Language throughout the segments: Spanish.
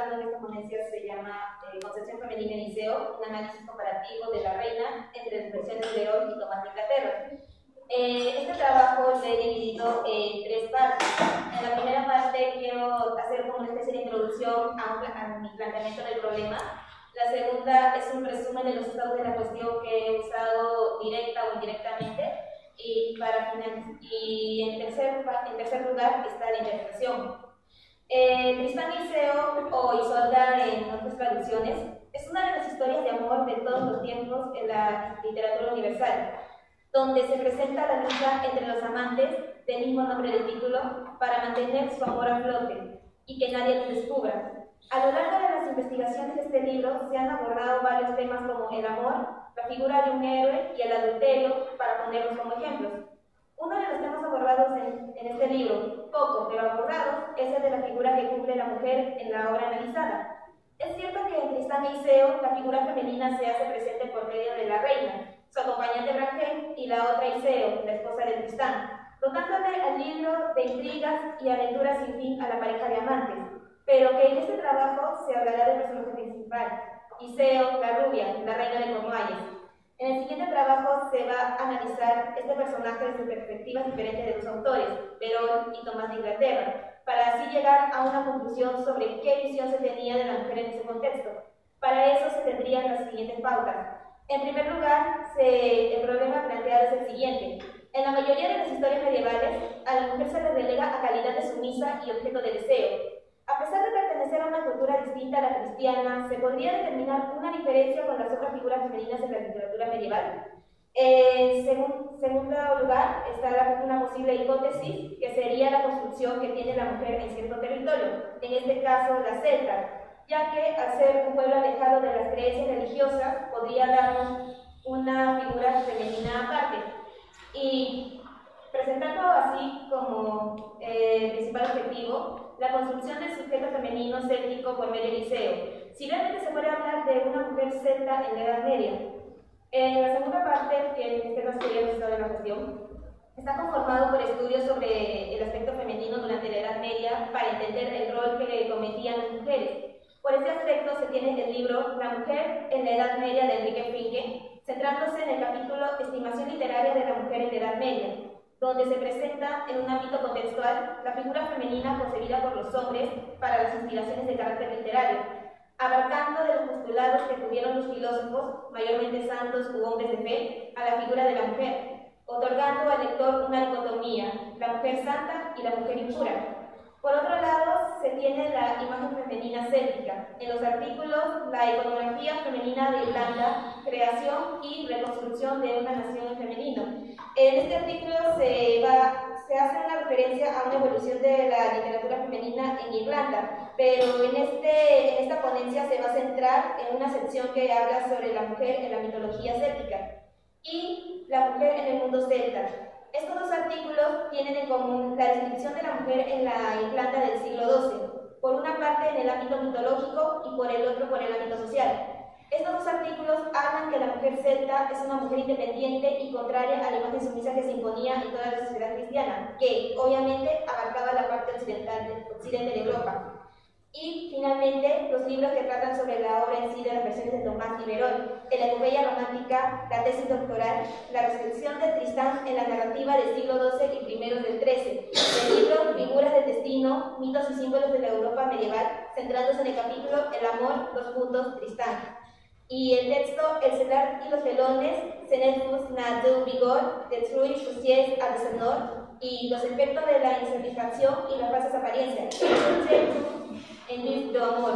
dando en esta ponencia se llama Concepción Femenina en Liceo, un análisis comparativo de la reina entre las versiones de León y Tomás de Inglaterra. Este trabajo lo he dividido en tres partes. En la primera parte quiero hacer como una especie de introducción a mi planteamiento del problema. La segunda es un resumen de los estados de la cuestión que he usado directa o indirectamente. Y en tercer lugar está la interpretación. Tristán y Iseo, o Isolda en otras traducciones, es una de las historias de amor de todos los tiempos en la literatura universal, donde se presenta la lucha entre los amantes, del mismo nombre del título, para mantener su amor a flote y que nadie lo descubra. A lo largo de las investigaciones de este libro se han abordado varios temas como el amor, la figura de un héroe y el adulterio, para ponerlos como ejemplos. Uno de los temas abordados en este libro, poco pero abordados, es el de la figura que cumple la mujer en la obra analizada. Es cierto que en Tristán e Iseo la figura femenina se hace presente por medio de la reina, su acompañante Rangel y la otra Iseo, la esposa de Tristán, dotándole al libro de intrigas y aventuras sin fin a la pareja de amantes, pero que en este trabajo se hablará del personaje principal, Iseo, la rubia, la reina de Cornualles. En el siguiente trabajo se va a analizar este personaje desde perspectivas diferentes de los autores, Perón y Tomás de Inglaterra, para así llegar a una conclusión sobre qué visión se tenía de la mujer en ese contexto. Para eso se tendrían las siguientes pautas. En primer lugar, el problema planteado es el siguiente. En la mayoría de las historias medievales, a la mujer se le relega a calidad de sumisa y objeto de deseo. A pesar de pertenecer a una cultura distinta a la cristiana, ¿se podría determinar una diferencia con las otras figuras femeninas en la literatura medieval? En segundo lugar, está una posible hipótesis, que sería la construcción que tiene la mujer en cierto territorio, en este caso la celta, ya que al ser un pueblo alejado de las creencias religiosas, podría darnos una figura femenina aparte. Y presentando así como principal objetivo la construcción del sujeto femenino céltico por medio de Iseo, si realmente se puede hablar de una mujer celta en la Edad Media. En la segunda parte, que en este caso sería el estado de la cuestión, está conformado por estudios sobre el aspecto femenino durante la Edad Media para entender el rol que cometían las mujeres. Por este aspecto se tiene el libro La mujer en la Edad Media de Enrique Finke, centrándose en el capítulo Estimación literaria de la mujer en la Edad Media, donde se presenta en un ámbito contextual la figura femenina concebida por los hombres para las inspiraciones de carácter literario, abarcando de los postulados que tuvieron los filósofos, mayormente santos u hombres de fe, a la figura de la mujer, otorgando al lector una dicotomía, la mujer santa y la mujer impura. Por otro lado, se tiene la imagen femenina céltica. En los artículos, la iconografía femenina de Irlanda, creación y reconstrucción de una nación en femenino. En este artículo se hace una referencia a una evolución de la literatura femenina en Irlanda, pero en esta ponencia se va a centrar en una sección que habla sobre la mujer en la mitología céltica y la mujer en el mundo celta. Estos dos artículos tienen en común la descripción de la mujer en la Irlanda del siglo XII, por una parte en el ámbito mitológico y por el otro por el ámbito social. Estos dos artículos hablan que la mujer celta es una mujer independiente y contraria a la imagen sumisa que se imponía en toda la sociedad cristiana, que obviamente abarcaba la parte occidente de Europa. Y finalmente, los libros que tratan sobre la obra en sí de las versiones de Tomás y Verón, en la epopeya romántica, la tesis doctoral, la recepción de Tristán en la narrativa del siglo XII y primeros del XIII, el libro Figuras del Destino, mitos y símbolos de la Europa medieval, centrándose en el capítulo El amor, Tristán. Y el texto El celar y los telones, Senefus na du vigor, de Truy Jussies a Desenor, y los efectos de la insatisfacción y las falsas apariencias, en Luis de Amor.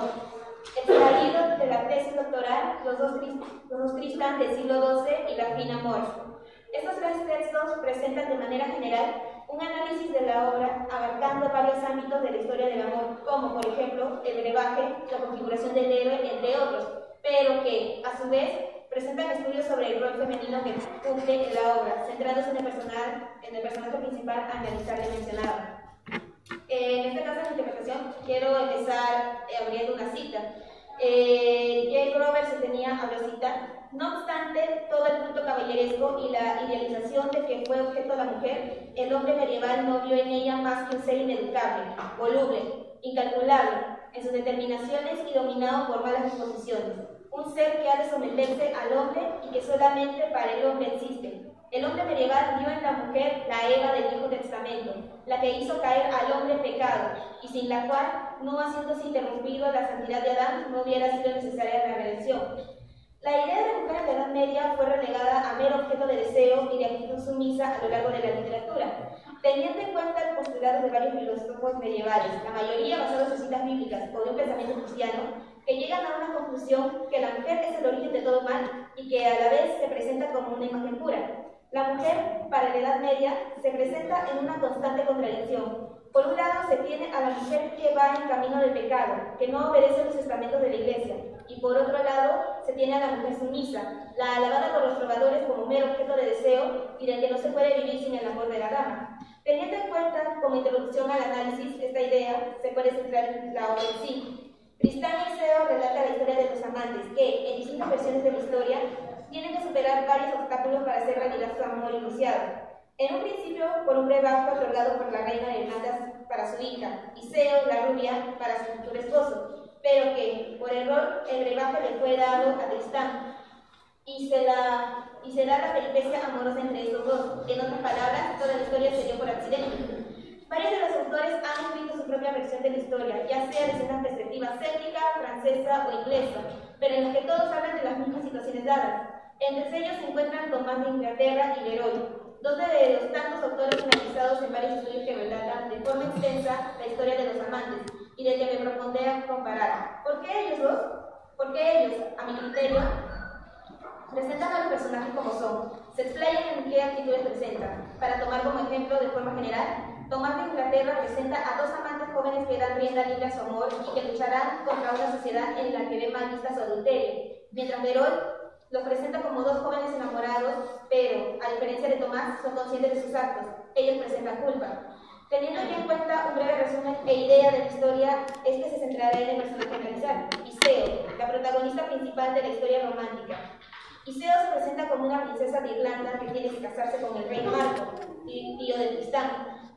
Extraído de la tesis doctoral Los dos Tristán del siglo XII y la Fina Amor. Estos tres textos presentan de manera general un análisis de la obra abarcando varios ámbitos de la historia del amor, como por ejemplo el brebaje, la configuración del héroe, entre otros, pero que, a su vez, presentan estudios sobre el rol femenino que cumple en la obra, centrados en el personaje principal a analizar y mencionado. En este caso de la interpretación, quiero empezar abriendo una cita. Jake Roberts se tenía a Rosita. No obstante todo el culto caballeresco y la idealización de que fue objeto la mujer, el hombre medieval no vio en ella más que un ser ineducable, voluble, incalculable, en sus determinaciones y dominado por malas disposiciones. Un ser que ha de someterse al hombre y que solamente para el hombre existe. El hombre medieval vio en la mujer la Eva del Viejo Testamento, la que hizo caer al hombre en pecado, y sin la cual, no haciéndose interrumpido la santidad de Adán, no hubiera sido necesaria la redención. La idea de mujer en la Edad Media fue relegada a mero objeto de deseo y de actitud sumisa a lo largo de la literatura, teniendo en cuenta el postulado de varios filósofos medievales, la mayoría basados en citas bíblicas o de un pensamiento cristiano, que llegan a una conclusión que la mujer es el origen de todo mal y que a la vez se presenta como una imagen pura. La mujer, para la Edad Media, se presenta en una constante contradicción. Por un lado, se tiene a la mujer que va en camino del pecado, que no obedece los estamentos de la Iglesia, y por otro lado, se tiene a la mujer sumisa, la alabada por los trovadores como mero objeto de deseo y del que no se puede vivir sin el amor de la dama. Teniendo en cuenta, como introducción al análisis, esta idea se puede centrar en la obra en sí. Tristán y Iseo relata la historia de los amantes que, en distintas versiones de la historia, tienen que superar varios obstáculos para hacer realidad su amor iniciado. En un principio, por un brebaje otorgado por la reina de Irlanda para su hija, Iseo, la rubia, para su futuro esposo, pero que, por error, el brebaje le fue dado a Tristán, y se da la peripecia amorosa entre estos dos. En otras palabras, toda la historia se dio por accidente. Varios de los autores han escrito su propia versión de la historia, ya sea desde una perspectiva céltica, francesa o inglesa, pero en la que todos hablan de las mismas situaciones dadas. Entre ellos se encuentran Tomás de Inglaterra y Leroy, dos de los tantos autores analizados en varios estudios que relatan de forma extensa la historia de los amantes, y del que me propondré comparar. ¿Por qué ellos dos? Porque ellos, a mi criterio, presentan a los personajes como son, se explayan en qué actitudes presentan. Para tomar como ejemplo de forma general, Tomás de Inglaterra presenta a dos amantes jóvenes que dan rienda libre a su amor y que lucharán contra una sociedad en la que ve mal vista su adulterio, mientras Leroy los presenta como dos jóvenes enamorados, pero, a diferencia de Tomás, son conscientes de sus actos. Ellos presentan culpa. Teniendo ya en cuenta un breve resumen e idea de la historia, este se centrará en el personaje a analizar, Iseo, la protagonista principal de la historia romántica. Iseo se presenta como una princesa de Irlanda que tiene que casarse con el rey Marco, tío de Tristán,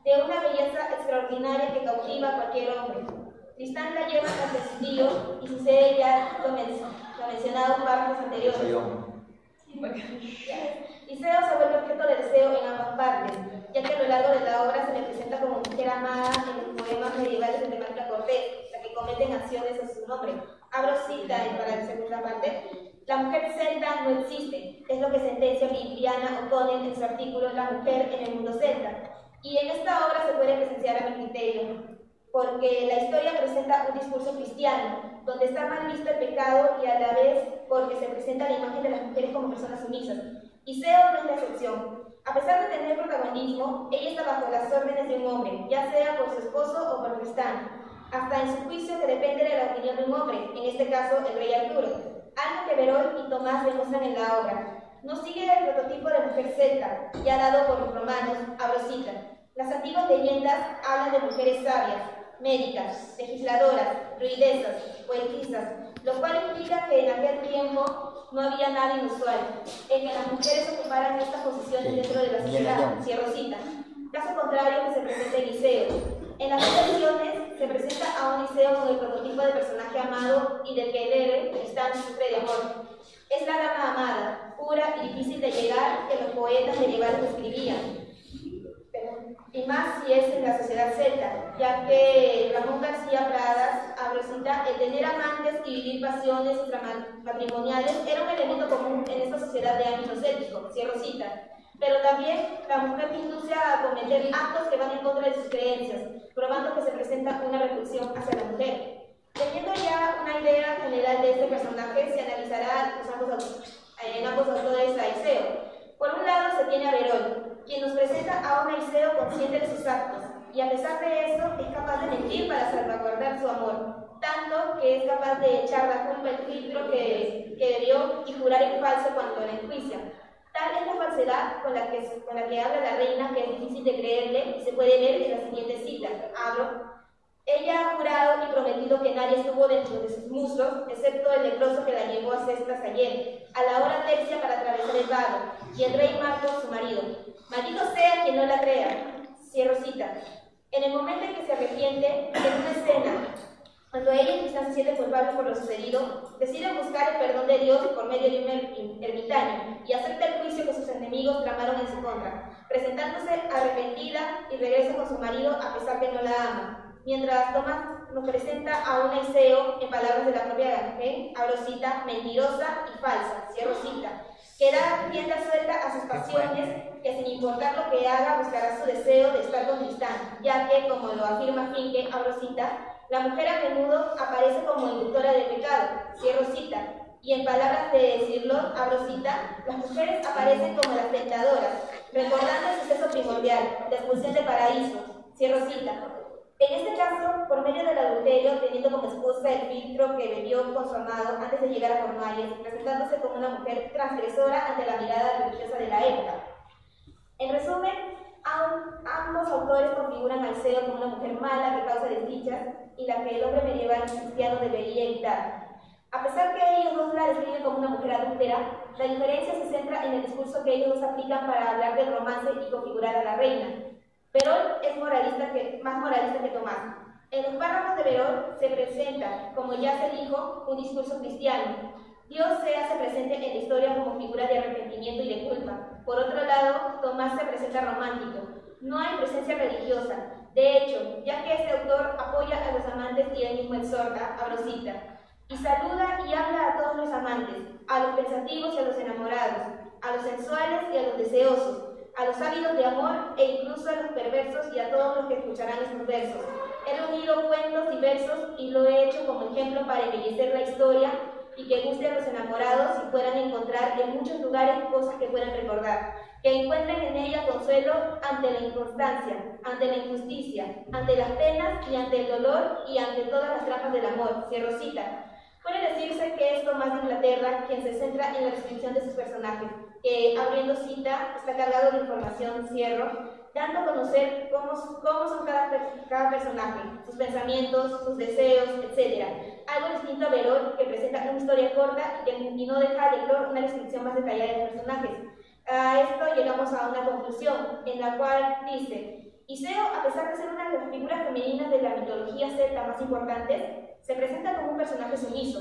de una belleza extraordinaria que cautiva a cualquier hombre. Tristán la lleva ante su tío y sucede ya lo mencionado en párrafos anteriores. Iseo se vuelve objeto de deseo en ambas partes, ya que a lo largo de la obra se le presenta como mujer amada en los poemas medievales de temática cortés, la que cometen acciones a su nombre. Abro cita para la segunda parte. La mujer celta no existe, es lo que sentencia Viviana O'Connell en su artículo La mujer en el mundo celta. Y en esta obra se puede presenciar a mi criterio, porque la historia presenta un discurso cristiano, donde está mal visto el pecado y a la vez porque se presenta la imagen de las mujeres como personas sumisas. Iseo no es la excepción. A pesar de tener protagonismo, ella está bajo las órdenes de un hombre, ya sea por su esposo o por Tristán, hasta en su juicio que depende de la opinión de un hombre, en este caso el rey Arturo, algo que Leroy y Tomás demuestran en la obra. No sigue el prototipo de mujer celta, ya dado por los romanos, abro cita. Las antiguas leyendas hablan de mujeres sabias, médicas, legisladoras, druidesas, poetisas, lo cual implica que en aquel tiempo no había nada inusual en que las mujeres ocuparan estas posiciones dentro de la sociedad, cierro cita. Caso contrario que se presenta en Iseo. En las dos versiones se presenta a un Iseo con el prototipo de personaje amado y del que el héroe, Tristán, sufre de amor. Es la dama amada, pura y difícil de llegar que los poetas medievales describían. Y más si es en la sociedad celta, ya que Ramón García Pradas abrocita el tener amantes y vivir pasiones extramatrimoniales era un elemento común en esta sociedad de ámbito céltico, cierro cita. Pero también la mujer que induce a cometer actos que van en contra de sus creencias, probando que se presenta una repulsión hacia la mujer. Teniendo ya una idea general de este personaje, se analizará en ambos autores a Iseo. Por un lado se tiene a Leroy, quien nos presenta a un Iseo consciente de sus actos, y a pesar de eso es capaz de mentir para salvaguardar su amor, tanto que es capaz de echar la culpa al filtro que debió y jurar en falso cuando la enjuicia. Tal es la falsedad con la que habla la reina que es difícil de creerle y se puede ver en la siguiente cita. Abro. Ella ha jurado y prometido que nadie estuvo dentro de sus muslos, excepto el leproso que la llevó a cestas ayer, a la hora tercia para atravesar el vago, y el rey Marco, su marido. Maldito sea quien no la crea. Cierro cita. En el momento en que se arrepiente, en una escena Cuando ella y Tristán se sienten culpables por lo sucedido, deciden buscar el perdón de Dios por medio de un ermitaño y acepta el juicio que sus enemigos tramaron en su contra, presentándose arrepentida y regresa con su marido a pesar que no la ama. Mientras Tomás nos presenta a una Eliseo, en palabras de la propia Gangén, abro cita, mentirosa y falsa, cierro cita, que da rienda suelta a sus pasiones, que sin importar lo que haga buscará su deseo de estar con Tristán, ya que, como lo afirma Finke, abro cita, la mujer a menudo aparece como inductora del pecado, cierro cita, y en palabras de Cirlot, abro cita, las mujeres aparecen como las tentadoras, recordando el suceso primordial, la expulsión del paraíso, cierro cita. En este caso, por medio del adulterio, teniendo como excusa el filtro que bebió con su amado antes de llegar a Cornualles, presentándose como una mujer transgresora ante la mirada religiosa de la época. En resumen, ambos autores configuran a Eliseo como una mujer mala que causa desdichas y la que el hombre medieval cristiano debería evitar. A pesar que ellos dos la describen como una mujer adúltera, la diferencia se centra en el discurso que ellos dos aplican para hablar del romance y configurar a la reina. Perón es más moralista que Tomás. En los párrafos de Perón se presenta, como ya se dijo, un discurso cristiano. Dios se hace presente en la historia como figura de arrepentimiento y de culpa. Por otro lado, Tomás se presenta romántico. No hay presencia religiosa. De hecho, ya que este autor apoya a los amantes y él mismo exhorta, abro cita, y saluda y habla a todos los amantes, a los pensativos y a los enamorados, a los sensuales y a los deseosos, a los ávidos de amor e incluso a los perversos y a todos los que escucharán estos versos. He reunido cuentos y versos y lo he hecho como ejemplo para embellecer la historia y que guste a los enamorados y puedan encontrar en muchos lugares cosas que puedan recordar, que encuentren en ella consuelo ante la inconstancia, ante la injusticia, ante las penas y ante el dolor y ante todas las trampas del amor. Cierro cita. Puede decirse que es Tomás de Inglaterra quien se centra en la descripción de sus personajes, que, abriendo cita, está cargado de información, cierro, dando a conocer cómo son cada personaje, sus pensamientos, sus deseos, etc. Algo distinto a Verón, que presenta una historia corta y no deja al lector una descripción más detallada de los personajes. A esto llegamos a una conclusión, en la cual dice: Eliseo, a pesar de ser una de las figuras femeninas de la mitología celta más importantes, se presenta como un personaje sumiso.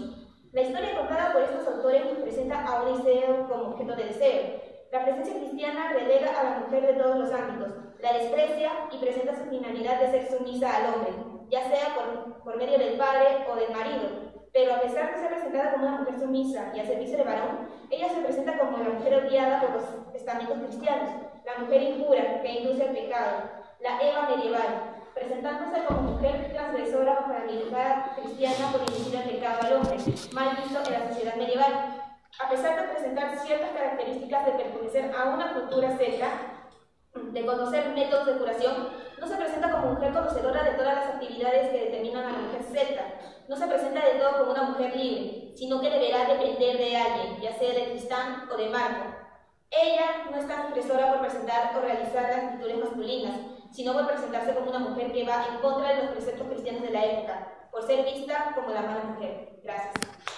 La historia contada por estos autores nos presenta a un Eliseo como objeto de deseo. La presencia cristiana relega a la mujer de todos los ámbitos, la desprecia y presenta su finalidad de ser sumisa al hombre, ya sea por medio del padre o del marido. Pero a pesar de ser presentada como una mujer sumisa y al servicio de varón, ella se presenta como la mujer odiada por los estamentos cristianos, la mujer impura que induce al pecado, la Eva medieval, presentándose como mujer transgresora bajo la mirada cristiana por inducir al pecado al hombre, mal visto en la sociedad medieval. A pesar de presentar ciertas características de pertenecer a una cultura celta, de conocer métodos de curación, no se presenta como mujer conocedora de todas las actividades que determinan a la mujer celta. No se presenta de todo como una mujer libre, sino que deberá depender de alguien, ya sea de Tristán o de Marco. Ella no es transgresora por presentar o realizar las actitudes masculinas, sino por presentarse como una mujer que va en contra de los preceptos cristianos de la época, por ser vista como la mala mujer. Gracias.